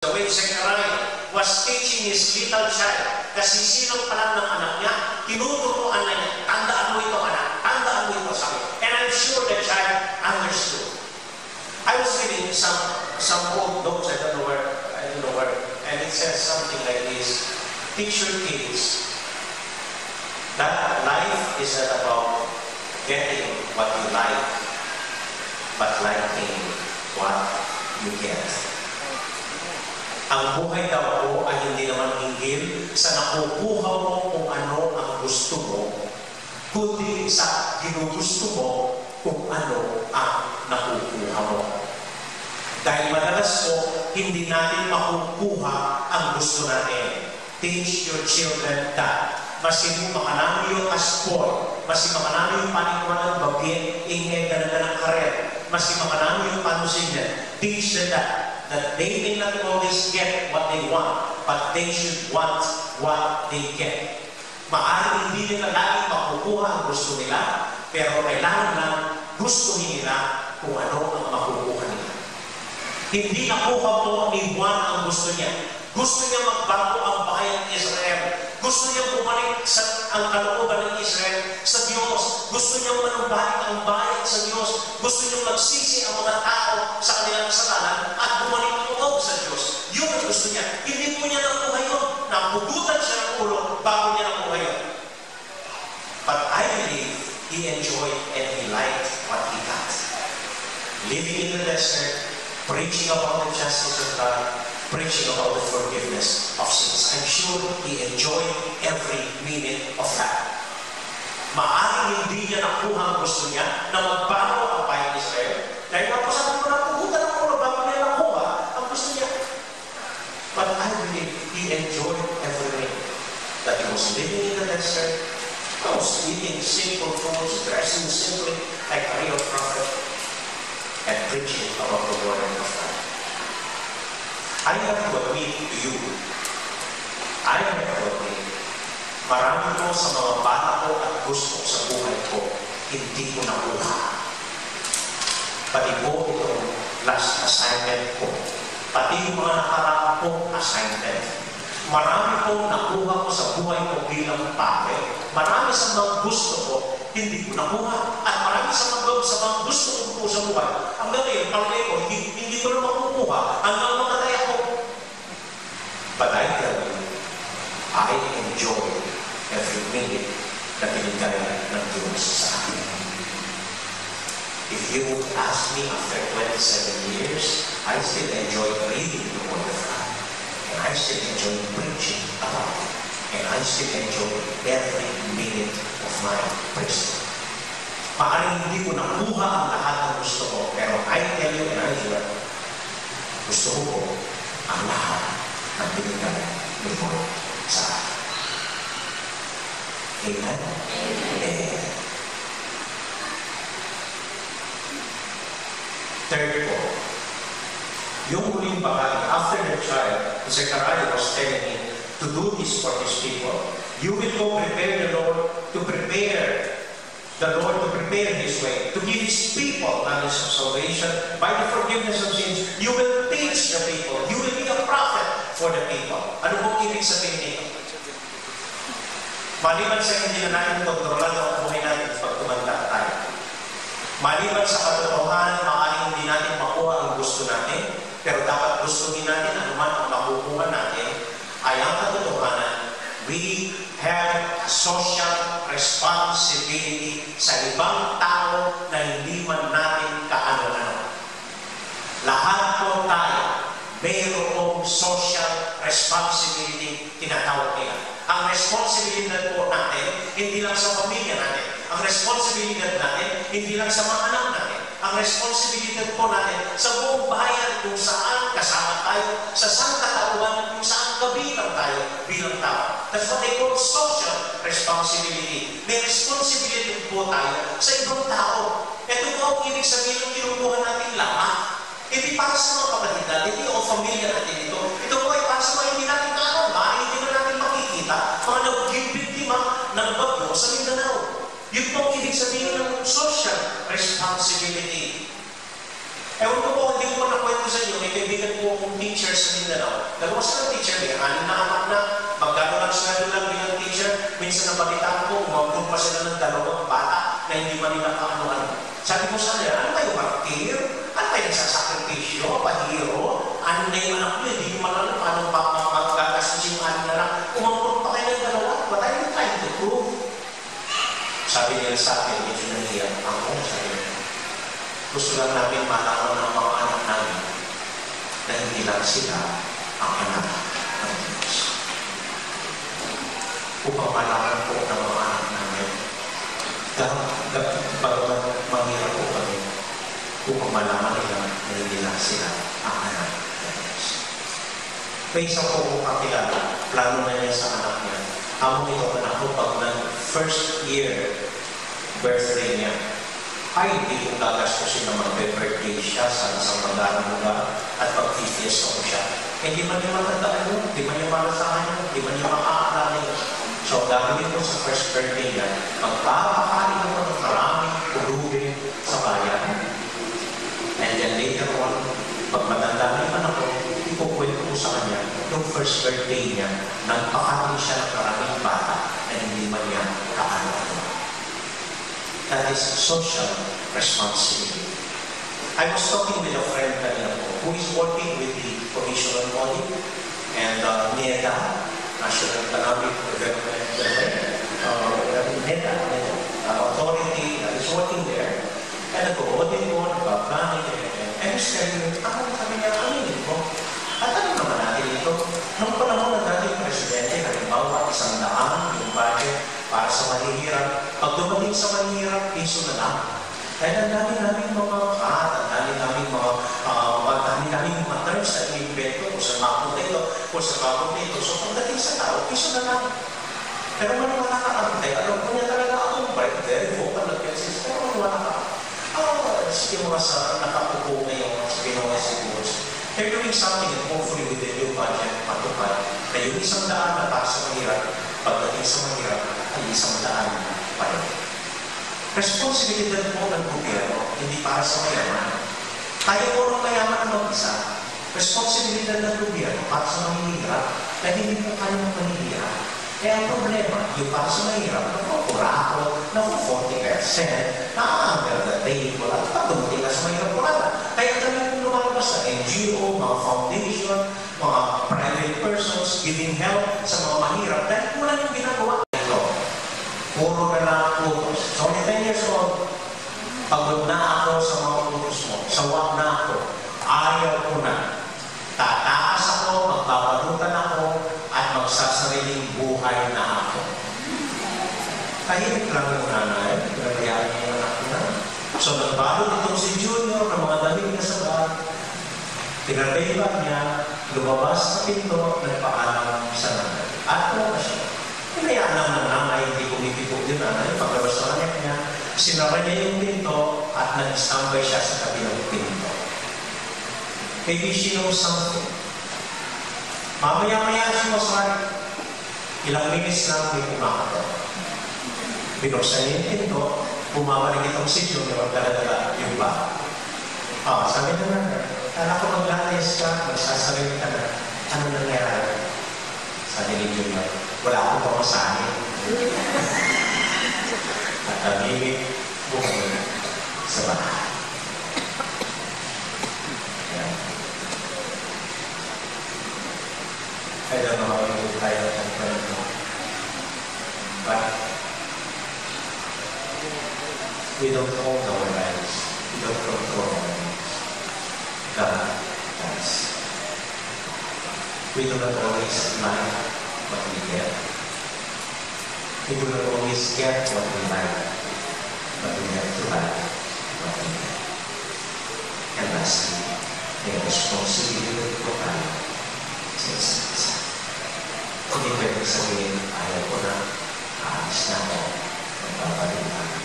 The way Zechariah was teaching his little child, kasisilang pa lang ng anak niya, tinuturuan na niya, tandaan mo ito anak, tandaan mo ito sabi. And I'm sure the child understood. I was reading some old notes, I don't know where, and it says something like this: teach your kids that life is not about getting what you like, but liking what you get. Ang buhay daw po ay hindi naman hinggil sa nakukuha mo kung ano ang gusto mo, kundi sa ginugusto mo kung ano ang nakukuha mo. Dahil madalas po, hindi natin makukuha ang gusto natin. Teach your children that. Masih mo makanami yung aspor, masih makanami yung panikuan ng babi, ingay ganda ng karet, masih makanami yung panusin. Teach them that they may not always get what they want, but they should want what they get. Maaaring hindi nila lagi makukuha ang gusto nila, pero kailangan lang gustuhin nila kung ano ang makukuha nila. Hindi nakuha po ni Juan ang gusto niya. Gusto niya magbago ang bayan ng Israel. Gusto niya bumalik ang kalooban ng Israel sa Diyos. Gusto niya manumbalik ang bayan sa Diyos. Gusto niya magsisi ang mga tao sa kanilang kasalanan at bumalik ang loob sa Diyos. Yun ang gusto niya. Hindi po niya nakuha yun. Napugutan siya ng ulo bago niya nakuha yun. But I believe he enjoyed and he liked what he got. Living in the desert, preaching about the justice of God, preaching about the forgiveness of sins. I'm sure he enjoyed every minute of that. Maaaring hindi niya nakuha ang gusto niya na magbago ang bayan ng Israel. Dahil nga po sabi ko, napugutan ang ulo bago niya nakuha ang gusto niya. But I believe he enjoyed every minute. That he was living in the desert, he was eating simple foods, dressing simply like a real prophet, and preaching about the word of God. I have to admit to you, marami po sa mga bata ko at gusto ko sa buhay ko, hindi ko nakuha. Pati po itong last assignment ko, pati yung mga nakaraan kong assignment. Marami po nakuha ko sa buhay ko bilang pare. Marami sa mga gusto ko, hindi ko nakuha. At marami sa mga gusto ko po sa buhay. Ang gawin, palagay ko, hindi ko na makukuha hanggang mamatay ako. But I tell you, I enjoy every minute na binigay ng Diyos sa akin. If you would ask me after 27 years, I still enjoy reading the Word of God. And I still enjoy preaching about it. And I still enjoy every minute of my priesthood. Maaring hindi ko nakuha ang lahat ng gusto ko, pero I tell you and I swear, gusto ko ang lahat ng binigay ni Lord sa akin. Amen? Amen. Third po, yung huling bahagi, after the trial, Zechariah was telling him to do this for his people. You will go prepare the Lord to prepare his way, to give his people knowledge of salvation by the forgiveness of sins. You will teach the people. You will be a prophet for the people. Ano pong ibig sabihin nito? Maliban sa hindi na natin kontrolan ang buhay natin pag tumanda tayo. Maliban sa katotohanan, maaaring hindi natin makuha ang gusto natin, pero dapat gustuhin natin anuman ang makukuha natin, ay ang katotohanan, we have social responsibility sa ibang tao na hindi man natin kaano-ano. Lahat po tayo, mayroong social responsibility tinatawag nila. Ang responsibilidad po natin, hindi lang sa pamilya natin. Ang responsibilidad natin, hindi lang sa mga anak natin. Ang responsibilidad po natin sa buong bayan kung saan kasama tayo, sa sangkatauhan kung saan kabilang tayo bilang tao. That's what they call social responsibility. May responsibility po tayo sa ibang tao. Ito po ang ibig sabihin ng kinukuha natin lahat. Hindi para sa mga kapatid natin, hindi o pamilya natin ito. Ito po ay para sa mga hindi natin kaano, hindi na natin makikita, mga nagkibiktima ng bagyo sa Mindanao. Yun po ang ibig sabihin ng social responsibility. Ewan ko po, hindi ko pa nakwento sa inyo, may kaibigan po akong teacher sa Mindanao. dalawa silang teacher, may anim na anak na, magkano lang sweldo lang bilang teacher, minsan nabalitaan ko, umabot pa sila ng dalawang bata na hindi man nila kaano-ano. Sabi ko sa nila, ano kayo martir? Ano kayo nagsasakripisyo? Pahiro? Ano na yung anak nyo? Hindi nyo man alam paano magkagastos yung anim na lang. Umabot pa kayo ng dalawa. What are you trying to prove? Sabi nila sa akin, medyo nahiyak ako. Sabi nila, gusto lang namin malaman ng mga anak namin na hindi lang sila ang anak ng Diyos. Upang malaman po ng mga anak namin, pagkat manghirap po kami, upang malaman nila na hindi lang sila ang anak ng Diyos. May isang po kong kakilala, plano na niya sa anak niya. Amo ito anak ko pag first year birthday niya, ay hindi kong gagastusin na mag-birthday siya sa isang magandang lugar at pag-fiesta ko siya. Hindi man niya matandaan yun, hindi man niya malasahan yun, hindi man niya makakaalala yun. So, gagawin ko sa first birthday niya, magpapakain ko ng maraming pulubin sa bayan. And then later on, pag matanda na yung anak ko, ipukwento ko sa kanya, yung first birthday niya, nagpakain siya ng maraming bata na hindi man niya kaano-ano. That is social responsibility. I was talking with a friend kanina po who is working with the Commission on Audit and NEDA, National Economic Development, NEDA, authority that is working there. And nag-audit po, nag-planning, and he's telling me, sabi niya, aminin ko. At ano naman natin ito? Nung panahon na dating presidente, halimbawa, 100 yung budget para sa mahihirap. Pag dumating sa mahihirap, piso na lang. Dahil ang dami namin mga kat, ang dami namin mga terms na i-invento kung sa mapong ito, kung sa mapong ito. So pagdating sa tao, piso na lang. Pero wala ka-antay. Alam ko niya talaga ako, very vocal na beses, pero wala ka. Sige mga sa nakapupo ngayon sa Pinoy Sigurds. They're doing something and hopefully with the new budget matupad na yung 100 na para sa mahirap, pagdating sa mahirap ay 100 pa rin. Responsibilidad po ng gobyerno, hindi para sa mayaman. Tayo po ng mayaman ang mag-isa. Responsibilidad ng gobyerno para sa mahihirap na hindi po kayo ng mahihirap. Kaya ang problema, yung para sa mahirap, nakukurako, naku 40%, na-under the table, at pag dumating na sa mahirap, wala na. Kaya kami kung lumalabas sa NGO, mga foundation, mga private persons, giving help sa mga mahirap, dahil wala yung ginagawa ito. Puro na lang utos. So, 10 years old, pagod na ako sa mga utos mo, sawak na ako, ayaw ko na. Tataas ako, magpapalutan ako, at magsasariling buhay na ako. Tahimik lang yung nanay, nagayaan niya yung anak niya. So, nagbalot itong si Junior na mga damit niya sa bag. Pinarayban niya, lumabas sa pinto, nagpaalam sa nanay. At wala siya. Pinayaan lang ng nanay, hindi kumipipog yung nanay. Paglabas sa kanya niya, sinara niya yung pinto at nag-standby siya sa kabilang pinto. Maybe she knows something. Mamaya-maya siya masari. Ilang minutes lang may kumakato. Binuksan niya yung pinto, bumabalik itong si Junior, dala-dala yung bag. Sabi na nga, kala ko maglalayas ka, magsasabi ka na, ano nangyari? Sabi ni Junior, wala akong pamasahin. At amimik, bumalik sa bahay. I don't know how you tie that up, but we don't own our lives. We don't control our lives. God does. We do not always like what we get. We do not always get what we like, but we have to like what we get. And lastly, may responsibility po tayo sa isa't isa. Hindi pwede sabihin, ayaw ko na, aalis na ako, magpapalitan.